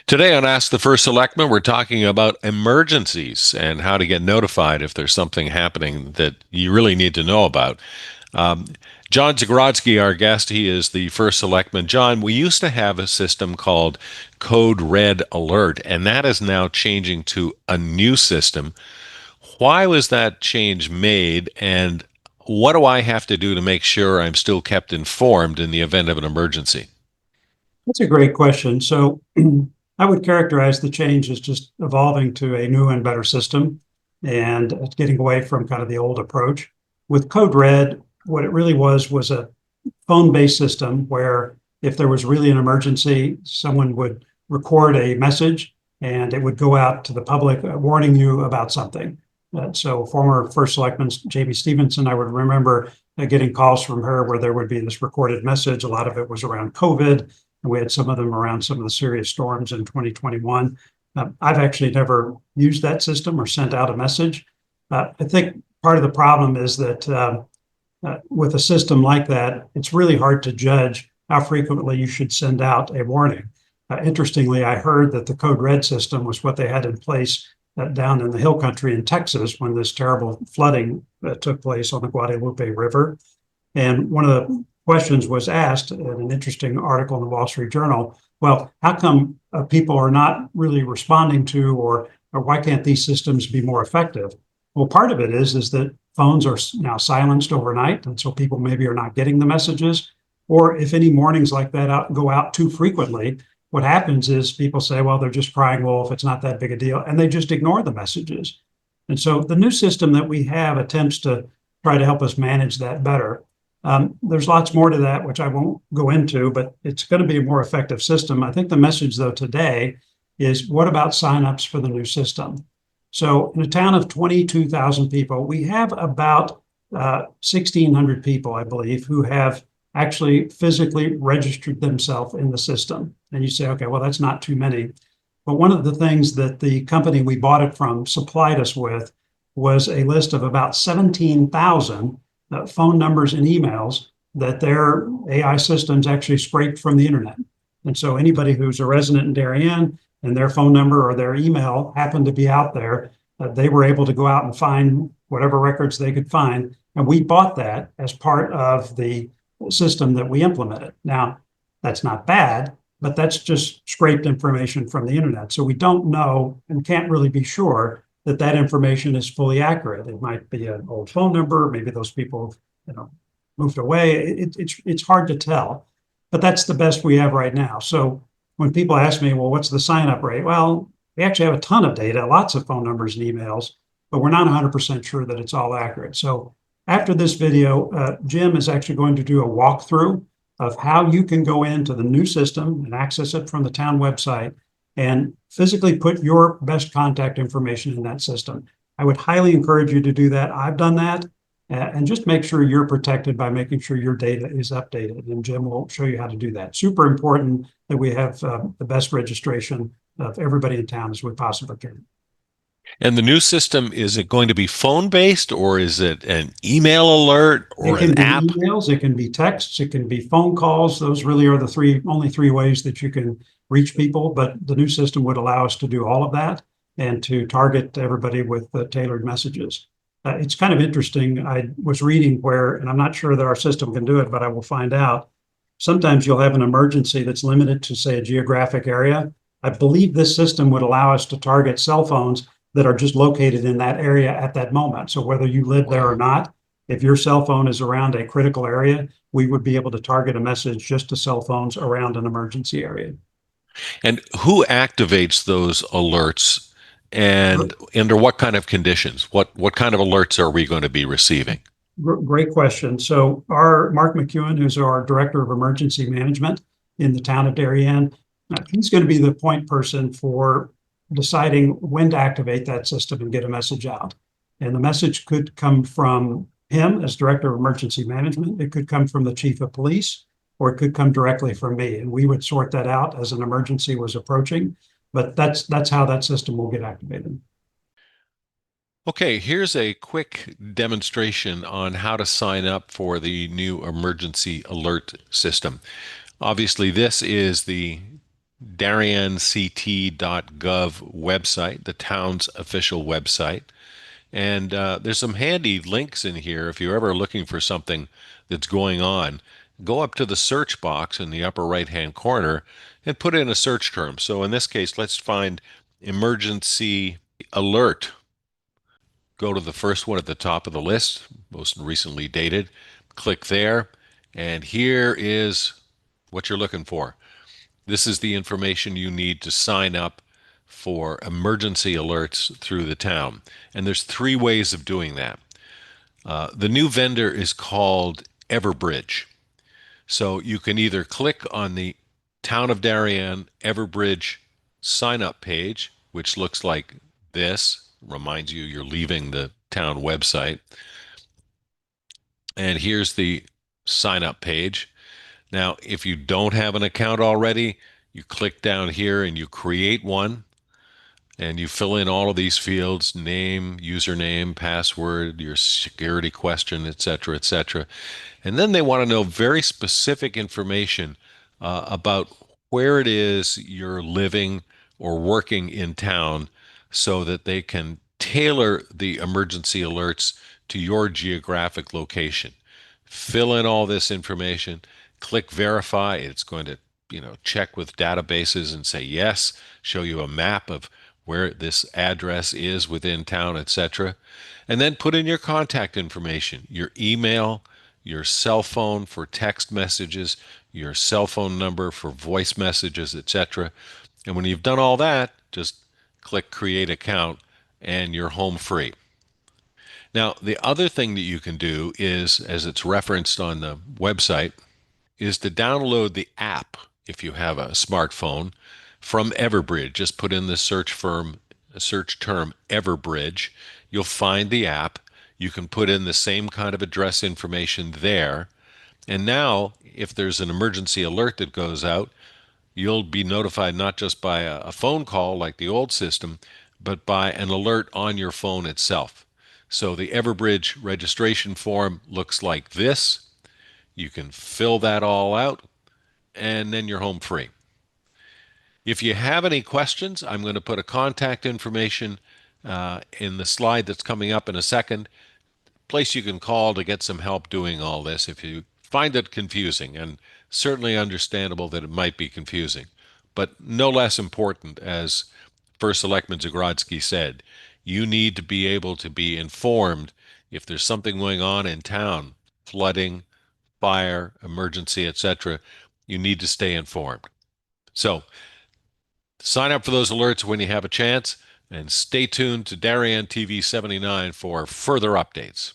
Today on Ask the First Selectman, we're talking about emergencies and how to get notified if there's something happening that you really need to know about. Um, John Zagrodzky, our guest, he is the first selectman. John, we used to have a system called Code Red Alert, and that is now changing to a new system. Why was that change made, and what do I have to do to make sure I'm still kept informed in the event of an emergency? That's a great question. So I would characterize the change as just evolving to a new and better system and getting away from kind of the old approach. With Code Red, what it really was a phone-based system where if there was really an emergency, someone would record a message and it would go out to the public warning you about something. So former First Selectman Jamie Stevenson, I would remember getting calls from her where there would be this recorded message. A lot of it was around COVID, and we had some of them around some of the serious storms in 2021. I've actually never used that system or sent out a message. I think part of the problem is that with a system like that, it's really hard to judge how frequently you should send out a warning. Interestingly, I heard that the Code Red system was what they had in place down in the hill country in Texas when this terrible flooding took place on the Guadalupe River. And one of the questions was asked in an interesting article in the Wall Street Journal, well, how come people are not really responding to, or why can't these systems be more effective? Well, part of it is that phones are now silenced overnight, and so people maybe are not getting the messages. Or if any warnings like that go out too frequently, what happens is people say, well, they're just crying wolf, it's not that big a deal, and they just ignore the messages. And so the new system that we have attempts to try to help us manage that better. There's lots more to that, which I won't go into, but it's going to be a more effective system. I think the message, though, today is what about signups for the new system? So in a town of 22,000 people, we have about 1,600 people, I believe, who have actually physically registered themselves in the system. And you say, okay, well, that's not too many. But one of the things that the company we bought it from supplied us with was a list of about 17,000 phone numbers and emails that their AI systems actually scraped from the internet. And so anybody who's a resident in Darien and their phone number or their email happened to be out there, they were able to go out and find whatever records they could find. And we bought that as part of the system that we implemented. Now, that's not bad, but that's just scraped information from the internet. So we don't know and can't really be sure that that information is fully accurate. It might be an old phone number. Maybe those people, moved away. It's hard to tell, but that's the best we have right now. So when people ask me, well, what's the sign up rate? Well, we actually have a ton of data, lots of phone numbers and emails, but we're not 100% sure that it's all accurate. So after this video, Jim is actually going to do a walkthrough of how you can go into the new system and access it from the town website and physically put your best contact information in that system. I would highly encourage you to do that. I've done that. And just make sure you're protected by making sure your data is updated. And Jim will show you how to do that. Super important that we have the best registration of everybody in town as we possibly can. And the new system, is it going to be phone based or is it an email alert It or an can be app? emails, it can be texts, it can be phone calls. Those really are the only three ways that you can reach people. But the new system would allow us to do all of that and to target everybody with tailored messages. It's kind of interesting. I was reading where, and I'm not sure that our system can do it, but I will find out. Sometimes you'll have an emergency that's limited to, say, a geographic area. I believe this system would allow us to target cell phones that are just located in that area at that moment. So whether you live there or not, if your cell phone is around a critical area, we would be able to target a message just to cell phones around an emergency area. And who activates those alerts and under what kind of conditions? What kind of alerts are we going to be receiving? Great question. So our Mark McEwen, who's our Director of Emergency Management in the town of Darien, he's going to be the point person for deciding when to activate that system and get a message out. And the message could come from him as Director of Emergency Management. It could come from the Chief of Police, or it could come directly from me. And we would sort that out as an emergency was approaching. But that's how that system will get activated. Okay, here's a quick demonstration on how to sign up for the new emergency alert system. Obviously, this is the dariencT.gov website, the town's official website. And there's some handy links in here if you're ever looking for something that's going on. Go up to the search box in the upper right-hand corner and put in a search term. So in this case, let's find emergency alert. Go to the first one at the top of the list, most recently dated. Click there, and here is what you're looking for. This is the information you need to sign up for emergency alerts through the town. And there's three ways of doing that. The new vendor is called Everbridge. So you can either click on the Town of Darien Everbridge sign up page, which looks like this, reminds you you're leaving the town website. And here's the sign up page. Now, if you don't have an account already, you click down here and you create one and you fill in all of these fields: name, username, password, your security question, etc., etc. And then they want to know very specific information about where it is you're living or working in town so that they can tailor the emergency alerts to your geographic location. Fill in all this information, click verify. It's going to, check with databases and say yes, show you a map of where this address is within town, etc. And then put in your contact information, your email, your cell phone for text messages, your cell phone number for voice messages, etc. And when you've done all that, just click create account and you're home free. Now, the other thing that you can do is, as it's referenced on the website, is to download the app if you have a smartphone from Everbridge. Just put in the search term Everbridge. You'll find the app. You can put in the same kind of address information there. And now, if there's an emergency alert that goes out, you'll be notified not just by a phone call like the old system, but by an alert on your phone itself. So the Everbridge registration form looks like this. You can fill that all out, and then you're home free. If you have any questions, I'm going to put a contact information in the slide that's coming up in a second. Place you can call to get some help doing all this if you find it confusing, and certainly understandable that it might be confusing. But no less important, as First Selectman Zagrodzky said, you need to be able to be informed if there's something going on in town, flooding, fire, emergency, etc. You need to stay informed. So sign up for those alerts when you have a chance, and stay tuned to Darien TV 79 for further updates.